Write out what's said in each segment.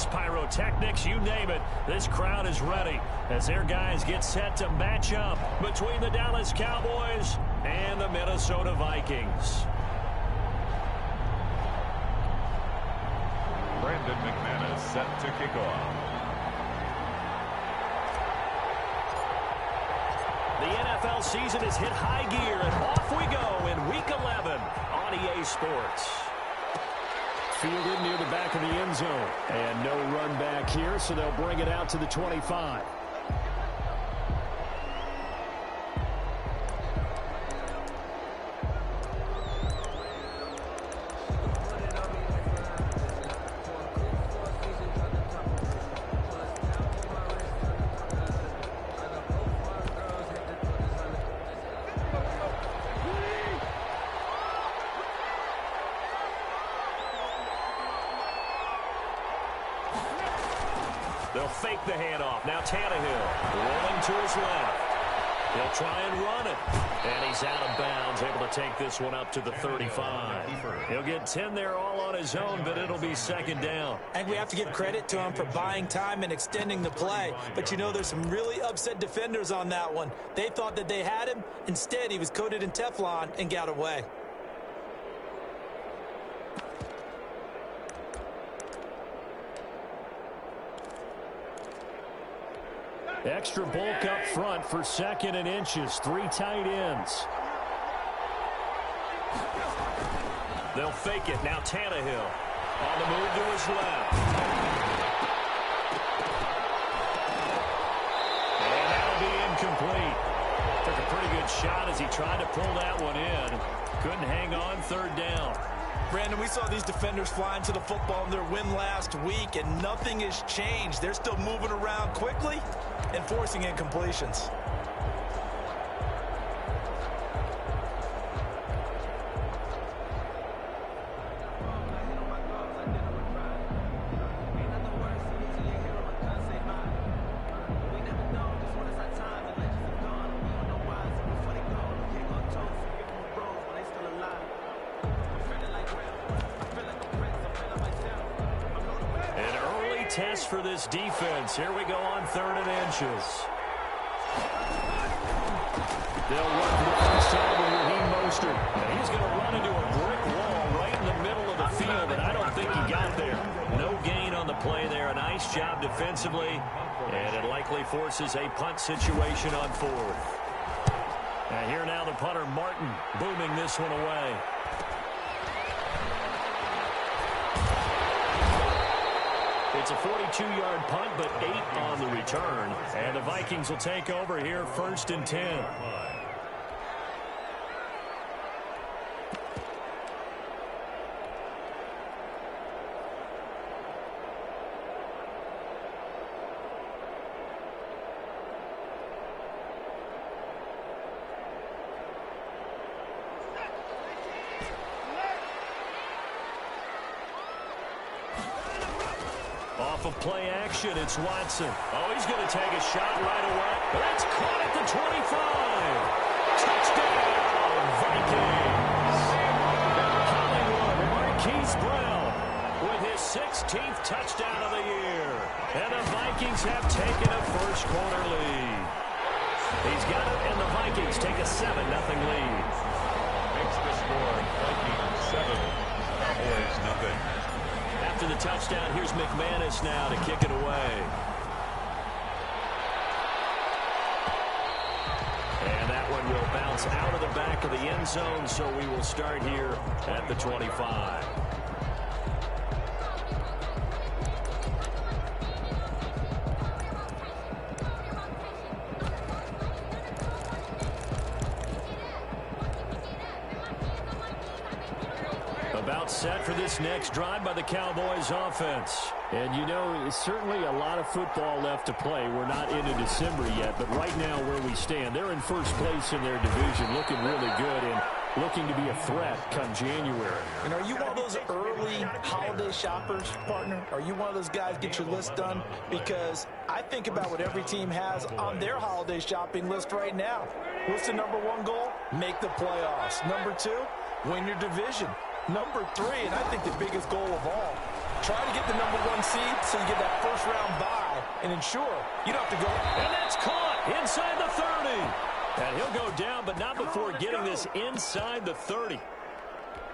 fireworks, pyrotechnics, you name it. This crowd is ready as their guys get set to match up between the Dallas Cowboys and the Minnesota Vikings. Brandon McManus set to kick off. The NFL season has hit high gear, and off we go in Week 11 on EA Sports. Fielded near the back of the end zone. And no run back here, so they'll bring it out to the 25. They'll fake the handoff. Now Tannehill rolling to his left. He'll try and run it. And he's out of bounds, able to take this one up to the 35. He'll get 10 there all on his own, but it'll be second down. I think we have to give credit to him for buying time and extending the play. But, you know, there's some really upset defenders on that one. They thought that they had him. Instead, he was coated in Teflon and got away. Extra bulk up front for second and inches. 3 tight ends. They'll fake it. Now Tannehill on the move to his left. And that'll be incomplete. Took a pretty good shot as he tried to pull that one in. Couldn't hang on, third down. Brandon, we saw these defenders flying to the football in their win last week, and nothing has changed. They're still moving around quickly and forcing incompletions. Test for this defense. Here we go on 3rd and inches. They'll run to the front side with Raheem Mostert. And he's going to run into a brick wall right in the middle of the field, and I don't think he got there. No gain on the play there. A nice job defensively, and it likely forces a punt situation on 4th. And here now the punter, Martin, booming this one away. It's a 42-yard punt, but 8 on the return. And the Vikings will take over here, 1st and 10. Off of play action, it's Watson. Oh, he's going to take a shot right away. That's caught at the 25. Touchdown, Vikings. Hollywood Marquise Brown with his 16th touchdown of the year. And the Vikings have taken a first-quarter lead. He's got it, and the Vikings take a 7-0 lead. Makes the score Vikings 7, Cowboys nothing. After the touchdown, here's McManus now to kick it away. And that one will bounce out of the back of the end zone, so we will start here at the 25. About set for this next drive by the Cowboys offense. And, you know, certainly a lot of football left to play. We're not into December yet, but right now where we stand, they're in first place in their division, looking really good and looking to be a threat come January. And are you one of those early holiday shoppers, partner? Are you one of those guys get your list done? Because I think about what every team has on their holiday shopping list right now. What's the number 1 goal? Make the playoffs. Number 2, win your division. Number 3, and I think the biggest goal of all, try to get the #1 seed so you get that first-round bye and ensure you don't have to go. And that's caught inside the 30. And he'll go down, but not before getting this inside the 30.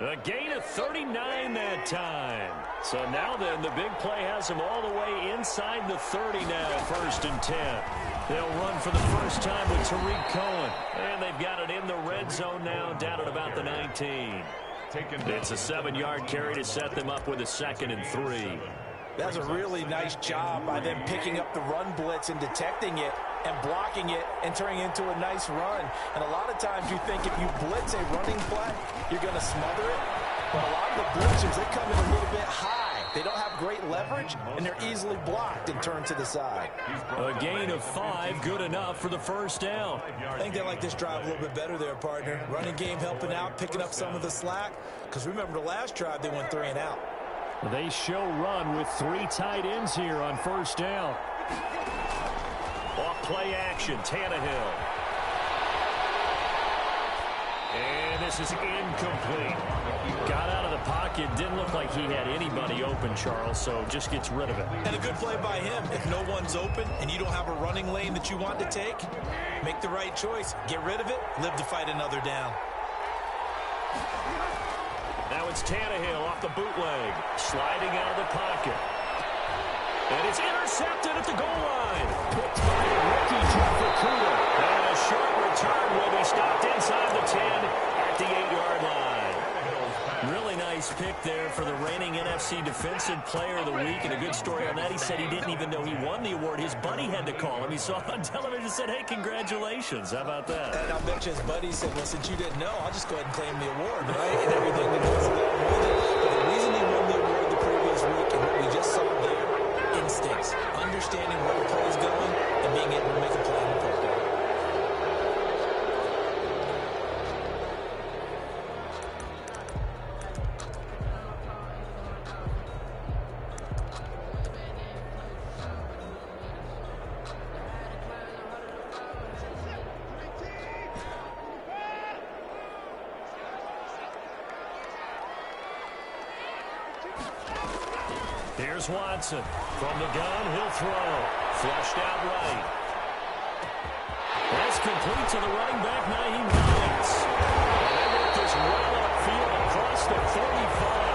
A gain of 39 that time. So now then, the big play has him all the way inside the 30 now, 1st and 10. They'll run for the first time with Tariq Cohen. And they've got it in the red zone now, down at about the 19. It's a 7-yard carry to set them up with a 2nd and 3. That's a really nice job by them picking up the run blitz and detecting it and blocking it and turning it into a nice run. And a lot of times you think if you blitz a running play, you're going to smother it. But a lot of the blitzers, they come in a little bit high. They don't have great leverage, and they're easily blocked and turned to the side. A gain of 5, good enough for the first down. I think they like this drive a little bit better there, partner. Running game helping out, picking up some of the slack. Because remember the last drive, they went 3 and out. They show run with 3 tight ends here on first down. Off play action, Tannehill. And this is incomplete. Got out of the pocket, didn't look like he had anybody open, Charles, so just gets rid of it. And a good play by him. If no one's open and you don't have a running lane that you want to take, make the right choice. Get rid of it, live to fight another down. Now it's Tannehill off the bootleg, sliding out of the pocket. And it's intercepted at the goal line. Picked by the rookie, Jeff Okudah. And a short return will be stopped inside the 10 at the 8-yard line. Really nice pick there for the reigning NFC Defensive Player of the Week. And a good story on that. He said he didn't even know he won the award. His buddy had to call him. He saw it on television and said, hey, congratulations. How about that? And I'll bet you his buddy said, well, since you didn't know, I'll just go ahead and claim the award, right? And everything that goes along with it. But the reason he won the award the previous week and what we just saw there, instincts, understanding where the play is going and being able to make a play in the football. Here's Watson. From the gun, he'll throw. Flushed out right. That's complete to the running back, Naheem Hines. They work this well upfield across the 45.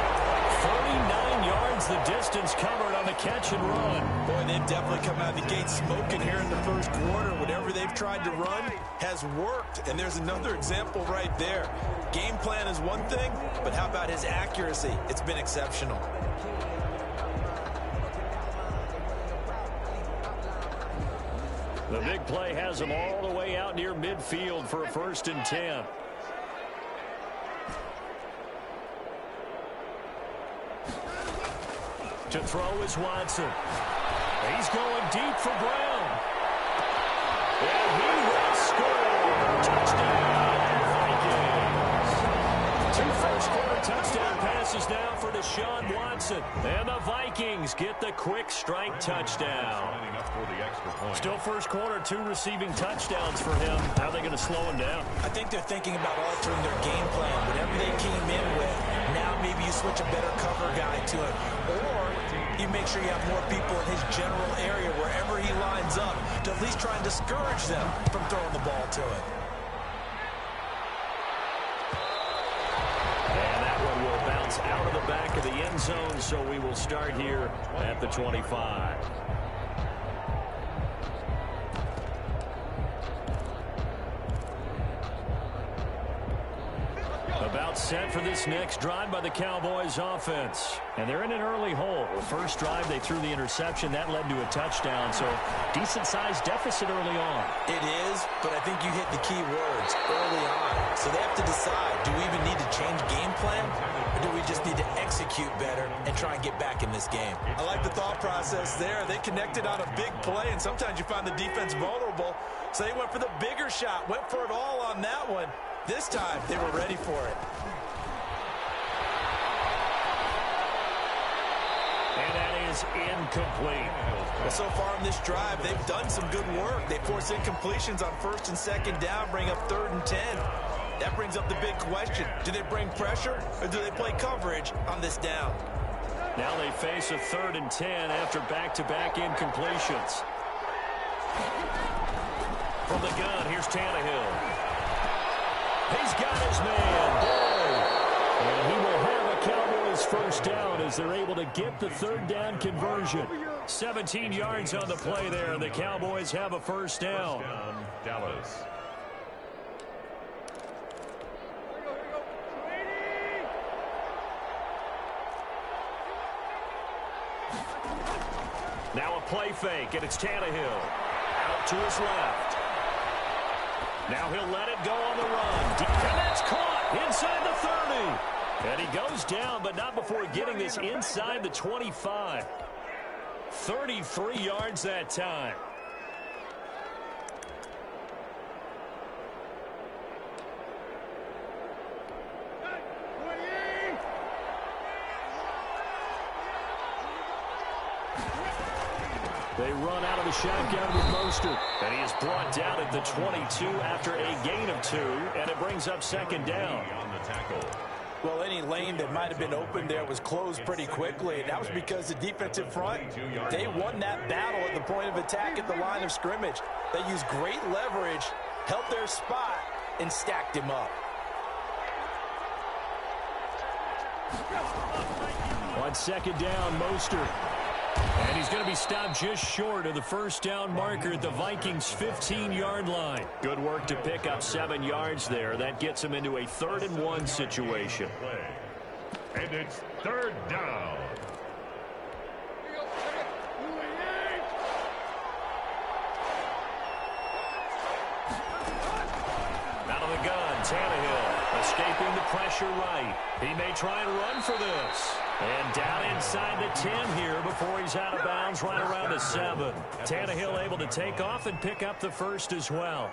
49 yards the distance covered on the catch and run. Boy, they've definitely come out of the gate smoking here in the first quarter. Whatever they've tried to run has worked. And there's another example right there. Game plan is one thing, but how about his accuracy? It's been exceptional. The big play has them all the way out near midfield for a 1st and 10. To throw is Watson. He's going deep for Brown. And he will score. Touchdown, Vikings. 2 first-quarter touchdown passes now for Deshaun Watson. And the Vikings get the quick strike touchdown. Still first quarter, 2 receiving touchdowns for him. How are they going to slow him down? I think they're thinking about altering their game plan. Whatever they came in with, now maybe you switch a better cover guy to it. Or you make sure you have more people in his general area wherever he lines up to at least try and discourage them from throwing the ball to it. And that one will bounce out of the back of the end zone, so we will start here at the 25. About set for this next drive by the Cowboys offense. And they're in an early hole. First drive, they threw the interception. That led to a touchdown, so decent-sized deficit early on. It is, but I think you hit the key words early on. So they have to decide, do we even need to change game plan, or do we just need to execute better and try and get back in this game? I like the thought process there. They connected on a big play, and sometimes you find the defense vulnerable. So they went for the bigger shot, went for it all on that one. This time, they were ready for it. And that is incomplete. Well, so far on this drive, they've done some good work. They force incompletions on 1st and 2nd down, bring up 3rd and 10. That brings up the big question. Do they bring pressure, or do they play coverage on this down? Now they face a 3rd and 10 after back-to-back incompletions. From the gun, here's Tannehill. He's got his man. And he will have a Cowboys first down as they're able to get the 3rd down conversion. 17 yards on the play there, and the Cowboys have a first down. Dallas. Now a play fake, and it's Tannehill. Out to his left. Now he'll let it go on the run. And that's caught inside the 30. And he goes down, but not before getting this inside the 25. 33 yards that time. They run out of the shotgun with Mostert. And he is brought down at the 22 after a gain of 2. And it brings up 2nd down. On the tackle. Well, any lane that might have been open there was closed pretty quickly. And that was because the defensive front, they won that battle at the point of attack at the line of scrimmage. They used great leverage, held their spot, and stacked him up. On 2nd down, Mostert. And he's going to be stopped just short of the first down marker at the Vikings' 15-yard line. Good work to pick up 7 yards there. That gets him into a 3rd and 1 situation. And it's 3rd down. Out of the gun, Tannehill escaping the pressure right. He may try and run for this. And down inside the 10 here before he's out of bounds right around the 7. Tannehill able to take off and pick up the first as well.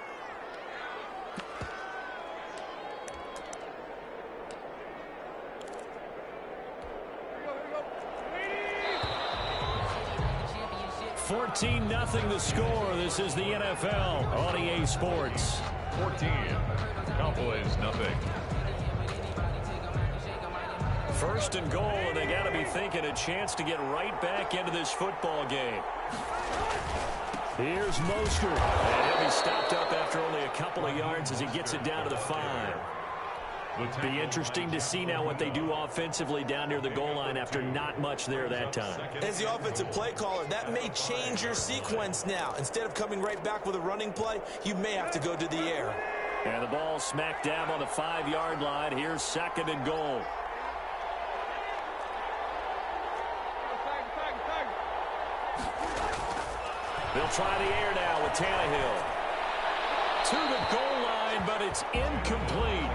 $14-0 the score. This is the NFL on EA Sports. 14. Cowboys, nothing. 1st and goal, and they got to be thinking a chance to get right back into this football game. Here's Mostert. And he'll be stopped up after only a couple of yards as he gets it down to the 5. Be interesting to see now what they do offensively down near the goal line after not much there that time. As the offensive play caller, that may change your sequence now. Instead of coming right back with a running play, you may have to go to the air. And the ball smack dab on the 5-yard line. Here's 2nd and goal. They'll try the air now with Tannehill. To the goal line, but it's incomplete.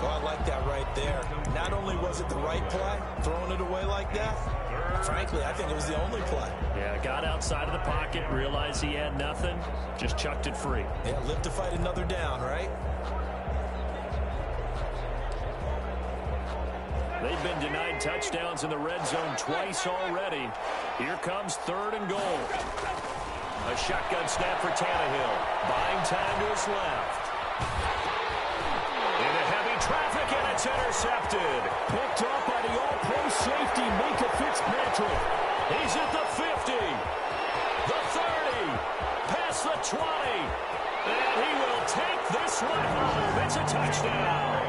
Well, I like that right there. Not only was it the right play, throwing it away like that, frankly, I think it was the only play. Yeah, got outside of the pocket, realized he had nothing, just chucked it free. Yeah, live to fight another down, right? They've been denied touchdowns in the red zone twice already. Here comes 3rd and goal. A shotgun snap for Tannehill. Buying time to his left. Into heavy traffic, and it's intercepted. Picked up by the all-pro safety, Micah Fitzpatrick. He's at the 50. The 30. Past the 20. And he will take this one home. It's a touchdown.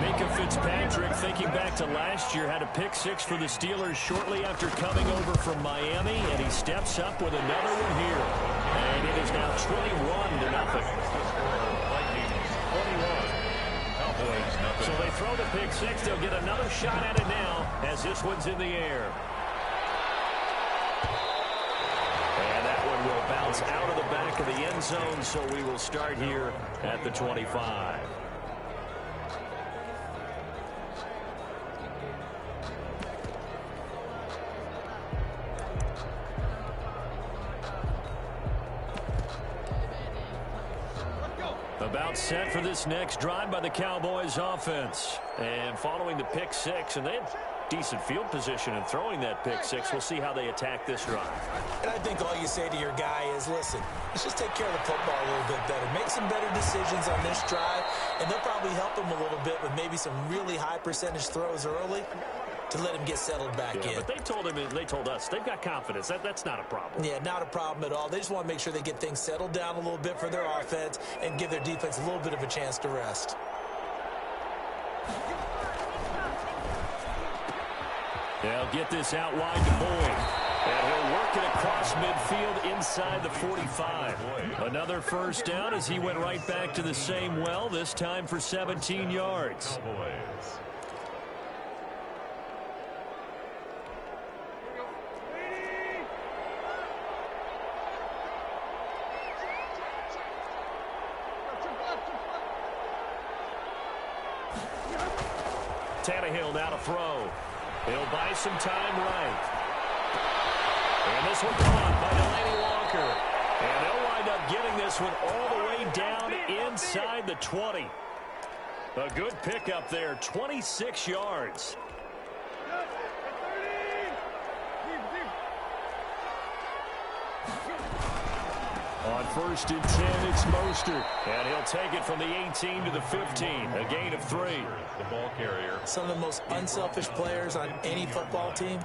Micah Fitzpatrick, thinking back to last year, had a pick 6 for the Steelers shortly after coming over from Miami, and he steps up with another one here. And it is now 21-0. Vikings, 21. Cowboys, nothing. So they throw the pick 6. They'll get another shot at it now as this one's in the air. And that one will bounce out of the back of the end zone, so we will start here at the 25. About set for this next drive by the Cowboys offense. And following the pick 6, and they had decent field position in throwing that pick 6. We'll see how they attack this drive. And I think all you say to your guy is, listen, let's just take care of the football a little bit better. Make some better decisions on this drive, and they'll probably help him a little bit with maybe some really high percentage throws early. to let him get settled back in. But they told us they've got confidence. That's not a problem. Yeah, not a problem at all. They just want to make sure they get things settled down a little bit for their offense and give their defense a little bit of a chance to rest. They'll get this out wide to Boyd. And he'll work it across midfield inside the 45. Another first down as he went right back to the same well, this time for 17 yards. Cowboys. Tannehill now to throw. He'll buy some time right. And this one caught by Delaney Walker. And they'll wind up getting this one all the way down inside the 20. A good pickup there, 26 yards. On 1st and 10, it's Mostert. And he'll take it from the 18 to the 15. A gain of 3. The ball carrier. Some of the most unselfish players on any football team,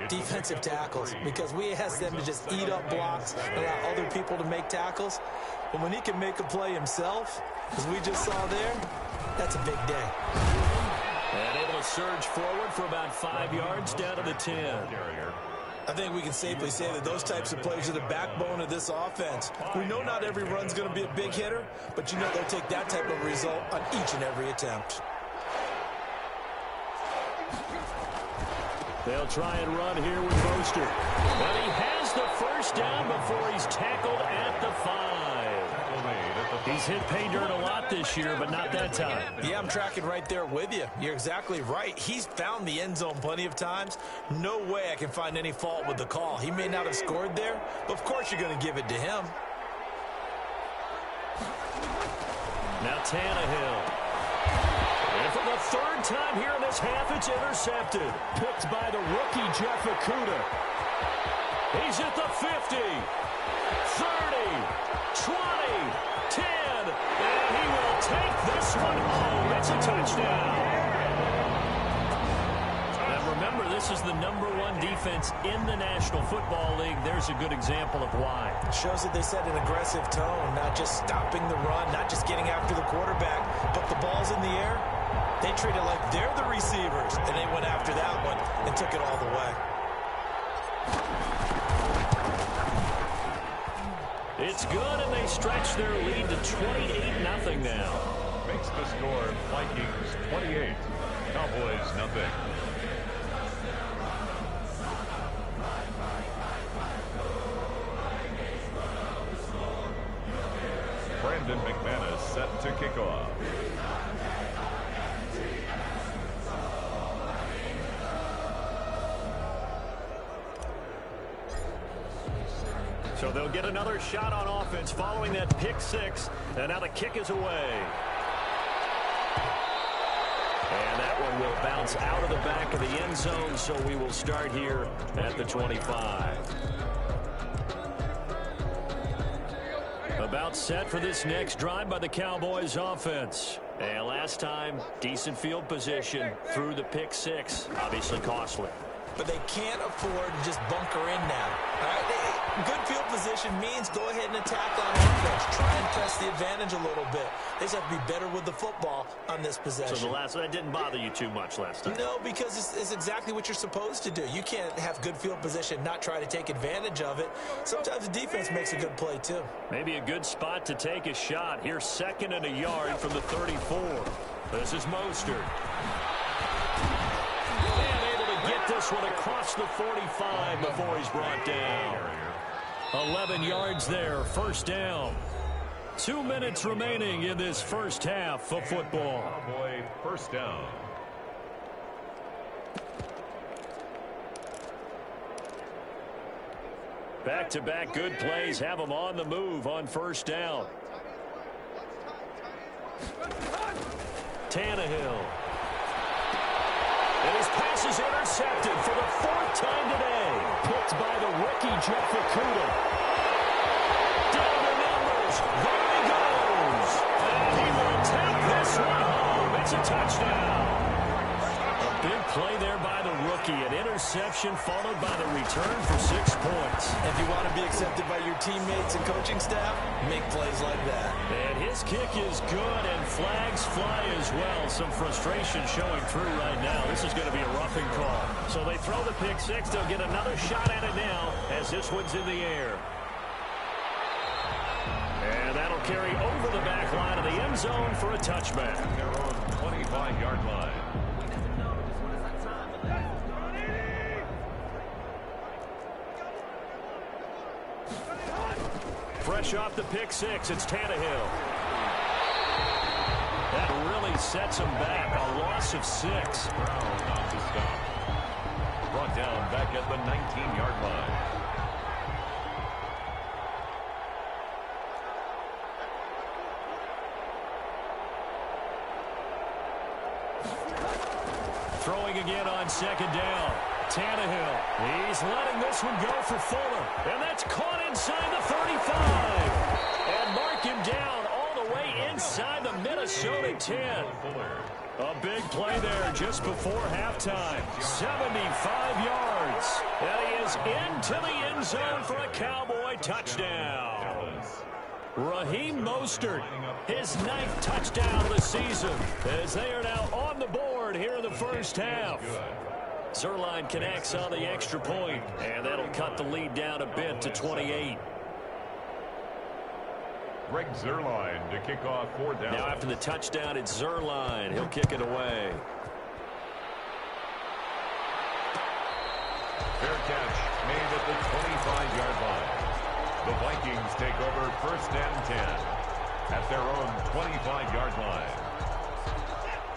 defensive tackles, because we ask them to just eat up blocks and allow other people to make tackles. But when he can make a play himself, as we just saw there, that's a big day. And able to surge forward for about 5 yards down to the 10. I think we can safely say that those types of plays are the backbone of this offense. We know not every run's going to be a big hitter, but you know they'll take that type of result on each and every attempt. They'll try and run here with Mostert. But he has the first down before he's tackled at the 5. He's hit pay dirt a lot this year, but not that time. Yeah, I'm tracking right there with you. You're exactly right. He's found the end zone plenty of times. No way I can find any fault with the call. He may not have scored there, but of course you're going to give it to him. Now Tannehill. And for the 3rd time here in this half, it's intercepted. Picked by the rookie, Jeff Okudah. He's at the 50, 30, 20, 10, and he will take this one home. It's a touchdown. And remember, this is the #1 defense in the National Football League. There's a good example of why. It shows that they set an aggressive tone, not just stopping the run, not just getting after the quarterback, but the ball's in the air. They treat it like they're the receivers, and they went after that one and took it all the way. It's good, and they stretch their lead to 28-0 now. Makes the score Vikings 28, Cowboys 0. Brandon McManus set to kick off. So they'll get another shot on offense following that pick 6. And now the kick is away. And that one will bounce out of the back of the end zone, so we will start here at the 25. About set for this next drive by the Cowboys offense. And last time, decent field position through the pick 6. Obviously costly. But they can't afford to just bunker in now. All right? Good field position means go ahead and attack on offense. Try and press the advantage a little bit. They just have to be better with the football on this possession. So that didn't bother you too much last time? No, because it's exactly what you're supposed to do. You can't have good field position, not try to take advantage of it. Sometimes the defense makes a good play, too. Maybe a good spot to take a shot. Here's 2nd and a yard from the 34. This is Mostert. And able to get this one across the 45 before he's brought down. 11 yards there, first down. 2 minutes remaining in this first half of football. Cowboy first down. Back-to-back good plays have them on the move on first down. Tannehill. And his pass is intercepted for the 4th time today. Picked by the rookie, Jeff Okudah. Down the numbers. There he goes. And he will take this one home. It's a touchdown. A big play there by the rookie. An interception followed by the return for 6 points. If you want to be accepted by your teammates and coaching staff, make plays like that. And his kick is good, and flags fly as well. Some frustration showing through right now. This is going to be a roughing call. So they throw the pick six. They'll get another shot at it now as this one's in the air. And that'll carry over the back line of the end zone for a touchback. Their own 25-yard line. Fresh off the pick six, it's Tannehill. That really sets him back. A loss of 6. Brown on the stop. Brought down back at the 19-yard line. Throwing again on second down. Tannehill. He's letting this one go for Fuller. And that's caught inside the 35. And mark him down all the way inside the Minnesota 10. A big play there just before halftime. 75 yards. And he is into the end zone for a Cowboy touchdown. Raheem Mostert, his 9th touchdown of the season, as they are now on the board here in the first half. Zerline connects on the extra point, and that'll cut the lead down a bit to 28. Greg Zerline to kick off 4th down. Now after the touchdown, it's Zerline. He'll kick it away. Fair catch made at the 25-yard line. The Vikings take over 1st and 10 at their own 25-yard line.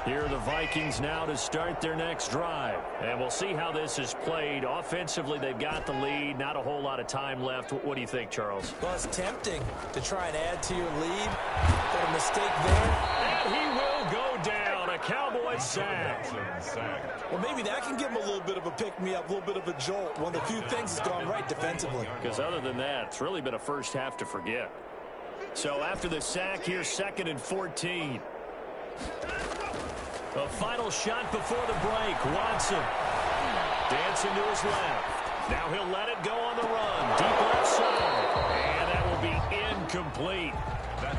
Here are the Vikings now to start their next drive. And we'll see how this is played. Offensively, they've got the lead. Not a whole lot of time left. What do you think, Charles? Well, it's tempting to try and add to your lead. But a mistake there. And he will go down. A Cowboy sack. Well, maybe that can give him a little bit of a pick-me-up, a little bit of a jolt. One of the few things that's gone right defensively. Because other than that, it's really been a first half to forget. So after the sack, here's 2nd and 14. A final shot before the break. Watson dancing to his left. Now he'll let it go on the run. Deep left side. And that will be incomplete.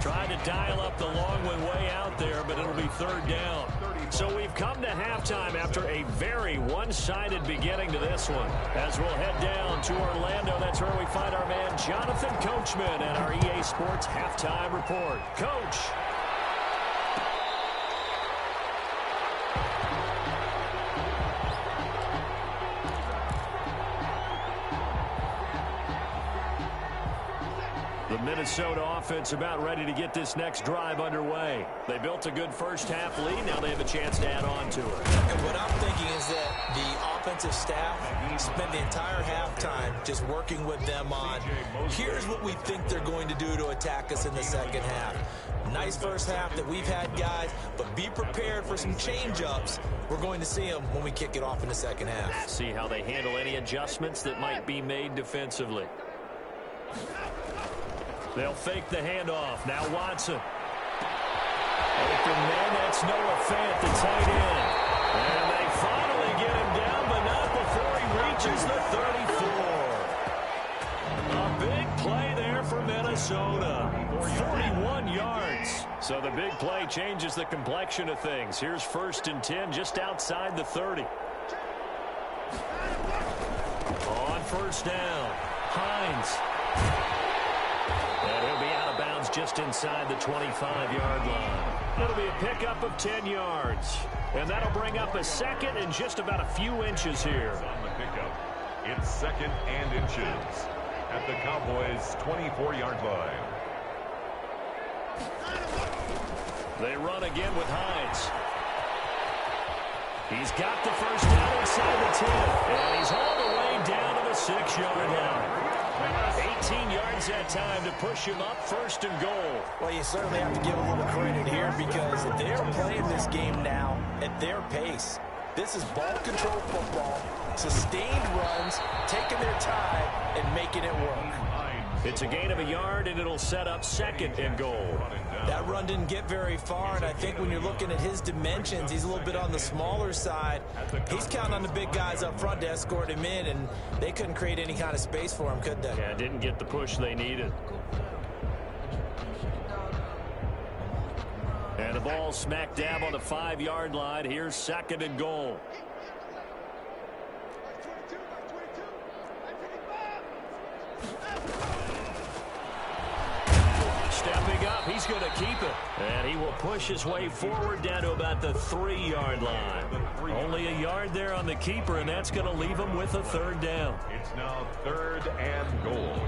Tried to dial up the long one way out there, but it'll be 3rd down. So we've come to halftime after a very one-sided beginning to this one. As we'll head down to Orlando, that's where we find our man Jonathan Coachman at our EA Sports Halftime Report. Coach. The Minnesota offense about ready to get this next drive underway. They built a good first half lead. Now they have a chance to add on to it. And what I'm thinking is that the offensive staff spent the entire halftime just working with them on, here's what we think they're going to do to attack us in the second half. Nice first half that we've had, guys, but be prepared for some change-ups. We're going to see them when we kick it off in the second half. See how they handle any adjustments that might be made defensively. They'll fake the handoff. Now Watson. Open man, that's Noah Fant, the tight end. And they finally get him down, but not before he reaches the 34. A big play there for Minnesota. 41 yards. So the big play changes the complexion of things. Here's 1st and 10 just outside the 30. On 1st down, Hines. And he'll be out of bounds just inside the 25-yard line. It'll be a pickup of 10 yards. And that'll bring up a 2nd and just about a few inches here. On the pickup, it's 2nd and inches at the Cowboys' 24-yard line. They run again with Hines. He's got the first down inside the 10. And he's all the way down to the 6-yard line. 18 yards that time to push him up 1st and goal. Well, you certainly have to give a little credit here because they're playing this game now at their pace. This is ball control football, sustained runs, taking their time, and making it work. It's a gain of a yard, and it'll set up 2nd and goal. That run didn't get very far, and I think when you're looking at his dimensions, he's a little bit on the smaller side. He's counting on the big guys up front to escort him in, and they couldn't create any kind of space for him, could they? Yeah, didn't get the push they needed. And the ball smack dab on the 5-yard line. Here's 2nd and goal. Stepping up, he's going to keep it. And he will push his way forward down to about the 3-yard line. Only a yard there on the keeper, and that's going to leave him with a 3rd down. It's now 3rd and goal.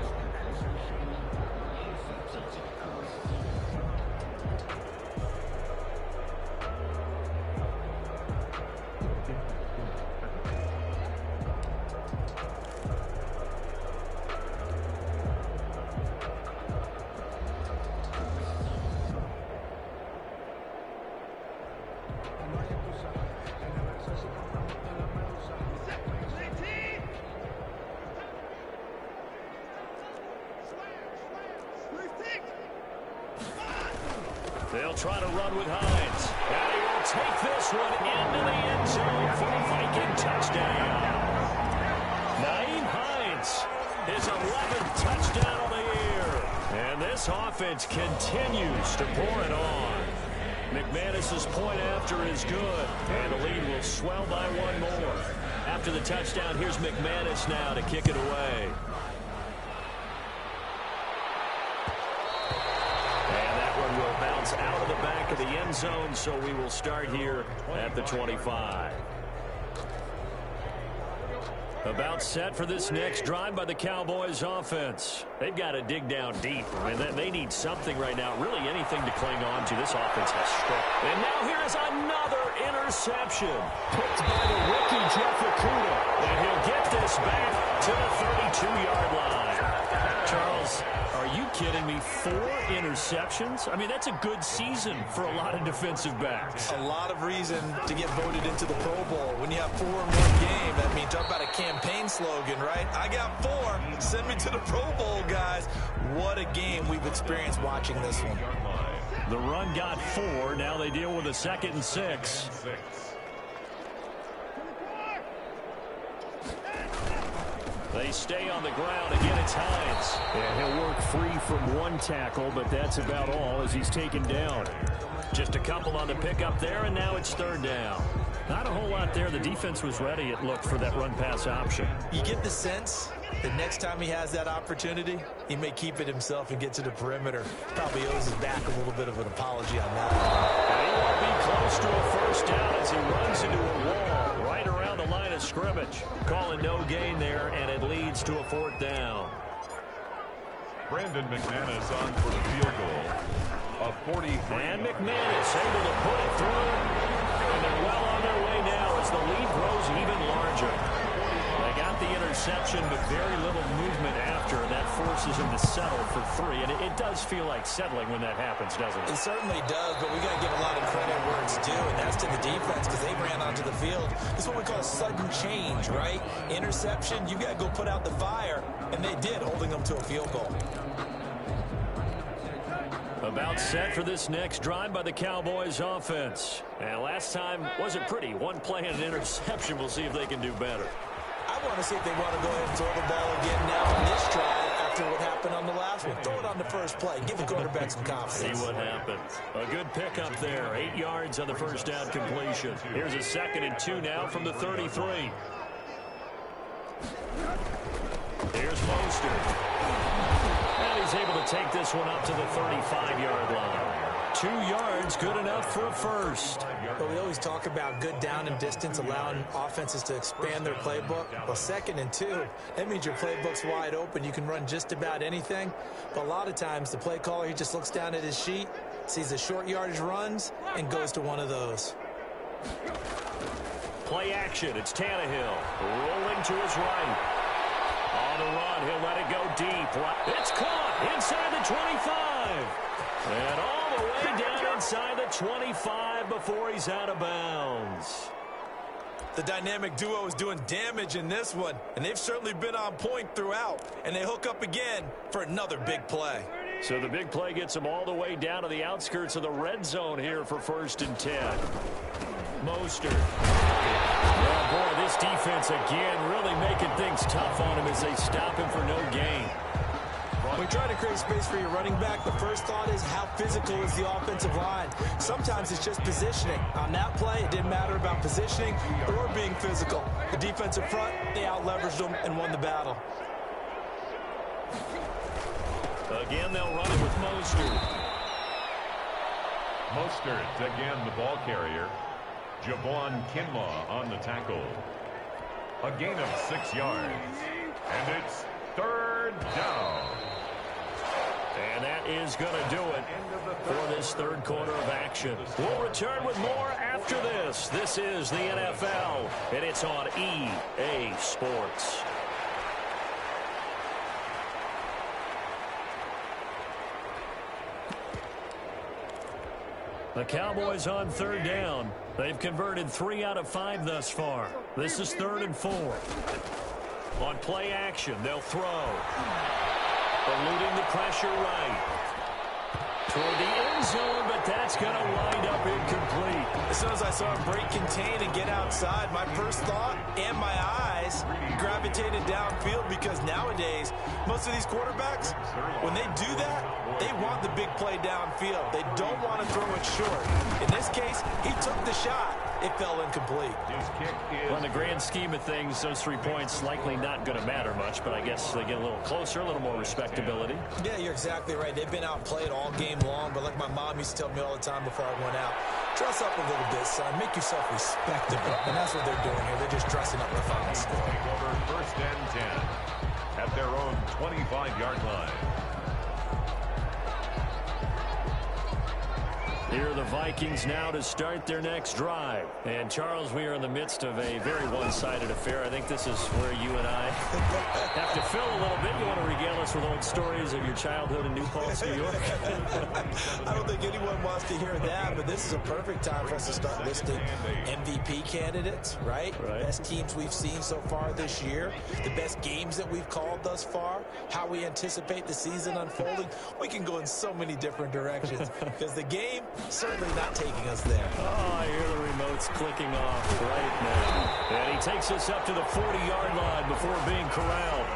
They'll try to run with Hines. And he will take this one into the end zone for a Viking touchdown. Nyheim Hines, his 11th touchdown of the year. And this offense continues to pour it on. McManus's point after is good. And the lead will swell by 1 more. After the touchdown, here's McManus now to kick it away. Will bounce out of the back of the end zone, so we will start here at the 25. About set for this next drive by the Cowboys offense. They've got to dig down deep. I mean, they need something right now, really anything to cling on to. This offense has struck. And now here is another interception. Picked by the rookie, Jeff Okudah. And he'll get this back to the 32-yard line. Charles, are you kidding me? 4 interceptions? I mean, that's a good season for a lot of defensive backs. A lot of reason to get voted into the Pro Bowl. When you have 4 in one game, I mean, talk about a campaign slogan, right? I got 4. Send me to the Pro Bowl, guys. What a game we've experienced watching this one. The run got 4. Now they deal with a 2nd and 6. They stay on the ground. Again, it's Hines. And he'll work free from 1 tackle, but that's about all as he's taken down. Just a couple on the pickup there, and now it's 3rd down. Not a whole lot there. The defense was ready, it looked, for that run-pass option. You get the sense that next time he has that opportunity, he may keep it himself and get to the perimeter. Probably owes his back a little bit of an apology on that. And he won't be close to a 1st down as he runs into a wall right around the line of scrimmage. Calling no gain there, and it leads to a 4th down. Brandon McManus on for the field goal. A 43. And McManus able to put it through. And they're well on their way now as the lead grows even larger. They got the interception, but very little movement after, and that forces him to settle for 3. And it does feel like settling when that happens, doesn't it? It certainly does, but we got to give a lot of credit where it's due, and that's to the defense because they ran onto the field. This is what we call sudden change, right? Interception, you got to go put out the fire, and they did, holding them to a field goal. About set for this next drive by the Cowboys offense. And last time wasn't pretty. 1 play and an interception. We'll see if they can do better. I want to see if they want to go ahead and throw the ball again now on this drive after what happened on the last one. Throw it on the first play. Give the quarterback some confidence. See what happens. A good pickup there. 8 yards on the 1st down completion. Here's a 2nd and 2 now from the 33. Here's Mostert. And he's able to take this one up to the 35-yard line. 2 yards, good enough for a 1st. But we always talk about good down and distance, allowing offenses to expand their playbook. Well, 2nd and 2, that means your playbook's wide open. You can run just about anything. But a lot of times, the play caller, he just looks down at his sheet, sees the short yardage runs, and goes to one of those. Play action. It's Tannehill rolling to his right. On the run, he'll let it go deep. It's caught inside the 25. And all the way down inside the 25 before he's out of bounds. The dynamic duo is doing damage in this one, and they've certainly been on point throughout. And they hook up again for another big play. So the big play gets them all the way down to the outskirts of the red zone here for 1st and 10. Mostert. Oh, boy, this defense again really making things tough on him as they stop him for no gain. When trying to create space for your running back, the first thought is how physical is the offensive line. Sometimes it's just positioning. On that play, it didn't matter about positioning or being physical. The defensive front, they out-leveraged them and won the battle. Again, they'll run it with Mostert. Mostert, again, the ball carrier. Javon Kinlaw on the tackle. A gain of 6 yards. And it's 3rd down. And that is going to do it for this 3rd quarter of action. We'll return with more after this. This is the NFL, and it's on EA Sports. The Cowboys on 3rd down. They've converted 3 out of 5 thus far. This is 3rd and 4. On play action, they'll throw. Eluding the pressure right. Toward the end zone, but that's going to wind up incomplete. As soon as I saw him break contain and get outside, my first thought and my eyes gravitated downfield, because nowadays, most of these quarterbacks, when they do that, they want the big play downfield. They don't want to throw it short. In this case, he took the shot. It fell incomplete. Well, in the grand scheme of things, those 3 points likely not going to matter much, but I guess they get a little closer, a little more respectability. Yeah, you're exactly right. They've been outplayed all game long, but like my mom used to tell me all the time before I went out, dress up a little bit, son. Make yourself respectable. And that's what they're doing here. They're just dressing up the final score. Over 1st and 10 at their own 25-yard line. Here are the Vikings now to start their next drive. And, Charles, we are in the midst of a very one-sided affair. I think this is where you and I have to fill a little bit. You want to regale us with old stories of your childhood in New Paltz, New York? I don't think anyone wants to hear that, but this is a perfect time for us to start listing MVP candidates, right? Best teams we've seen so far this year, the best games that we've called thus far, how we anticipate the season unfolding. We can go in so many different directions because the game certainly not taking us there. Oh, I hear the remotes clicking off right now. And he takes us up to the 40-yard line before being corralled.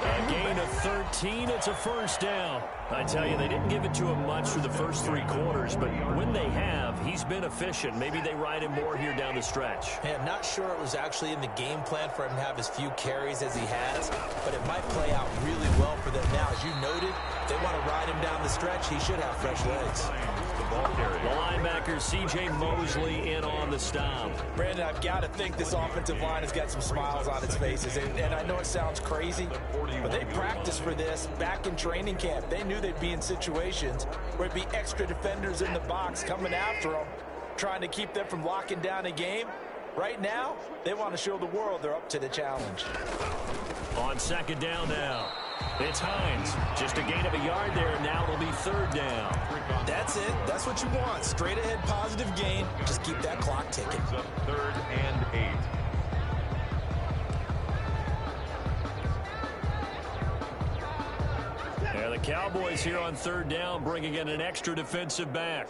A gain of 13. It's a 1st down. I tell you, they didn't give it to him much through the first 3 quarters, but when they have, he's been efficient. Maybe they ride him more here down the stretch. Hey, I'm not sure it was actually in the game plan for him to have as few carries as he has, but it might play out really well for them now. As you noted, if they want to ride him down the stretch, he should have fresh legs. The linebacker, C.J. Mosley, in on the stop. Brandon, I've got to think this offensive line has got some smiles on its faces. And I know it sounds crazy, but they practiced for this back in training camp. They knew they'd be in situations where it'd be extra defenders in the box coming after them, trying to keep them from locking down a game. Right now, they want to show the world they're up to the challenge. On 2nd down now. It's Hines. Just a gain of a yard there. Now it'll be 3rd down. That's it. That's what you want. Straight ahead positive gain. Just keep that clock ticking. 3rd and 8. Yeah, the Cowboys here on 3rd down, bringing in an extra defensive back.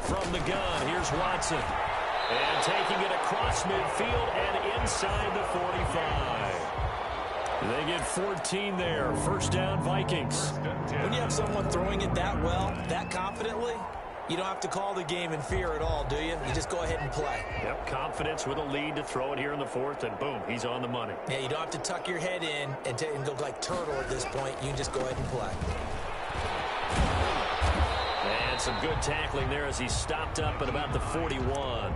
From the gun, here's Watson. And taking it across midfield and inside the 45. They get 14 there. 1st down, Vikings. When you have someone throwing it that well, that confidently, you don't have to call the game in fear at all, do you? You just go ahead and play. Yep, confidence with a lead to throw it here in the 4th, and boom, he's on the money. Yeah, you don't have to tuck your head in and go like turtle at this point. You can just go ahead and play. And some good tackling there as he stopped up at about the 41.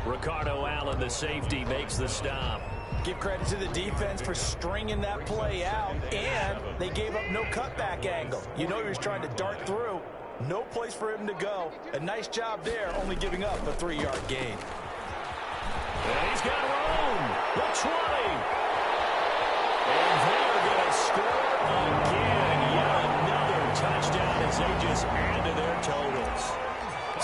Ricardo Allen, the safety, makes the stop. Give credit to the defense for stringing that play out, and they gave up no cutback angle. You know he was trying to dart through. No place for him to go. A nice job there, only giving up a 3-yard gain. And he's got room. The 20. And they're going to score again. Yet another touchdown as they just add to their totals.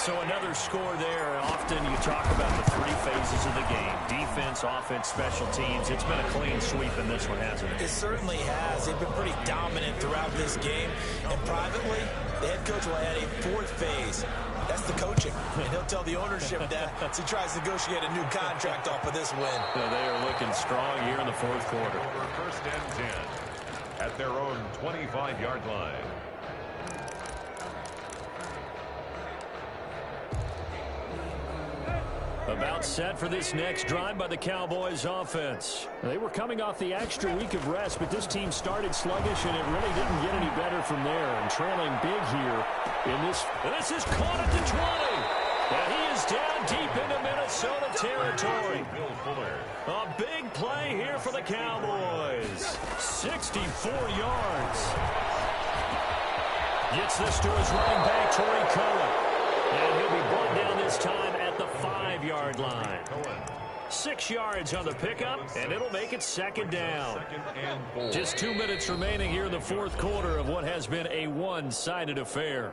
So another score there. Often you talk about the three phases of the game: defense, offense, special teams. It's been a clean sweep in this one, hasn't it? It certainly has. They've been pretty dominant throughout this game. And privately, the head coach will add a fourth phase. That's the coaching. And he'll tell the ownership that as he tries to negotiate a new contract off of this win. So they are looking strong here in the fourth quarter. Over first and 10 at their own 25-yard line. About set for this next drive by the Cowboys offense. They were coming off the extra week of rest, but this team started sluggish, and it really didn't get any better from there. And trailing big here in this. This is caught at the 20. And he is down deep into Minnesota territory. A big play here for the Cowboys. 64 yards. Gets this to his running back, Torrey Cohen. And he'll be brought down this time at the 5-yard line. 6 yards on the pickup, and it'll make it second down. Just 2 minutes remaining here in the fourth quarter of what has been a one-sided affair.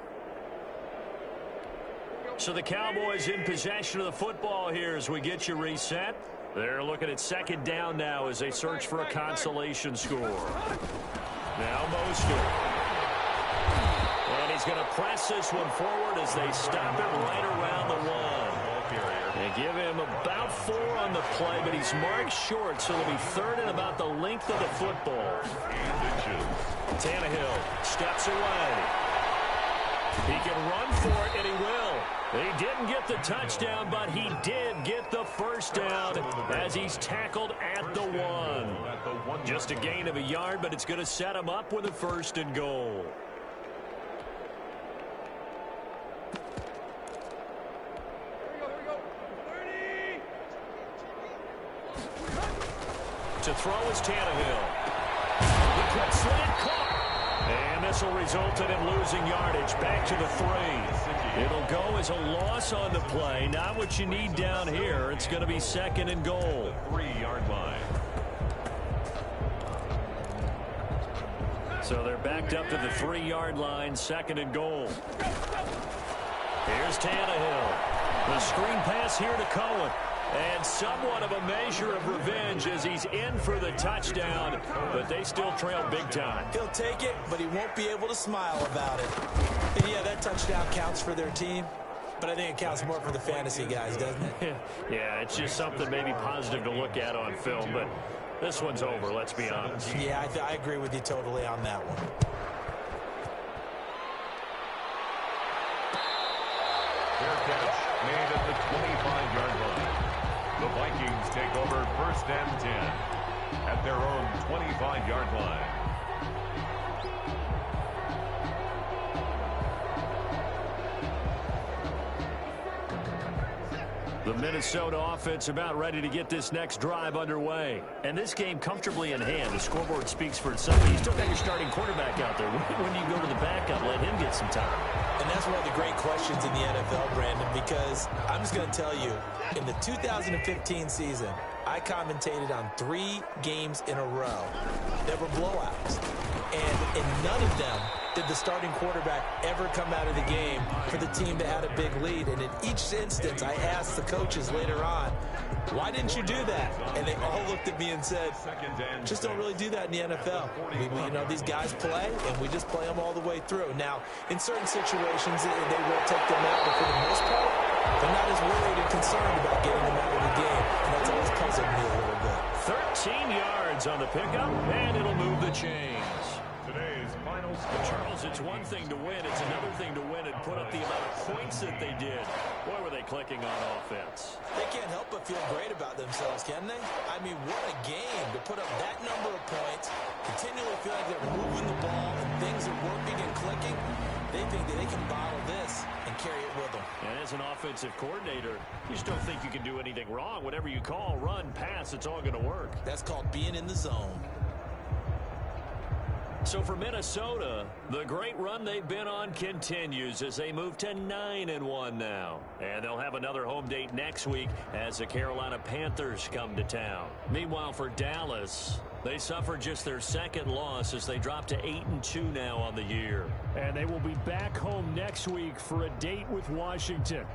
So the Cowboys in possession of the football here as we get you reset. They're looking at second down now as they search for a consolation score. Now Mostert. And he's going to press this one forward as they stop him right around the one. They give him about 4 on the play, but he's marked short, so it'll be third and about the length of the football. Tannehill steps away. He can run for it, and he will. He didn't get the touchdown, but he did get the first down as he's tackled at the 1. Just a gain of a yard, but it's going to set him up with a first and goal. To throw is Tannehill. The quick slant caught. And this will result in him losing yardage. Back to the 3. It'll go as a loss on the play. Not what you need down here. It's going to be second and goal. 3-yard line. So they're backed up to the 3-yard line. Second and goal. Here's Tannehill. The screen pass here to Cohen. And somewhat of a measure of revenge as he's in for the touchdown, but they still trail big time. He'll take it, but he won't be able to smile about it. And yeah, that touchdown counts for their team, but I think it counts more for the fantasy guys, doesn't it? Yeah, it's just something maybe positive to look at on film, but this one's over, let's be honest. Yeah, I agree with you totally on that one. Fair catch made at the 25-yard line. The Vikings take over first and 10 at their own 25-yard line. The Minnesota offense about ready to get this next drive underway. And this game comfortably in hand. The scoreboard speaks for itself. You still got your starting quarterback out there. When do you go to the backup? Let him get some time. And that's one of the great questions in the NFL, Brandon, because I'm just going to tell you, in the 2015 season, I commentated on 3 games in a row that were blowouts. And in none of them did the starting quarterback ever come out of the game for the team that had a big lead. And in each instance, I asked the coaches later on, why didn't you do that? And they all looked at me and said, just don't really do that in the NFL. You know, these guys play, and we just play them all the way through. Now, in certain situations, they will take them out, but for the most part, they're not as worried and concerned about getting them out of the game. And that's always puzzled me a little bit. 13 yards on the pickup, and it'll move the chains. Today's final score. Charles, it's one thing to win. It's another thing to win and put up the amount of points that they did. Boy, were they clicking on offense. They can't help but feel great about themselves, can they? I mean, what a game to put up that number of points, continually feel like they're moving the ball and things are working and clicking. They think that they can bottle this and carry it with them. And as an offensive coordinator, you just don't think you can do anything wrong. Whatever you call, run, pass, it's all going to work. That's called being in the zone. So for Minnesota, the great run they've been on continues as they move to 9-1 now. And they'll have another home date next week as the Carolina Panthers come to town. Meanwhile, for Dallas, they suffered just their second loss as they drop to 8-2 now on the year. And they will be back home next week for a date with Washington.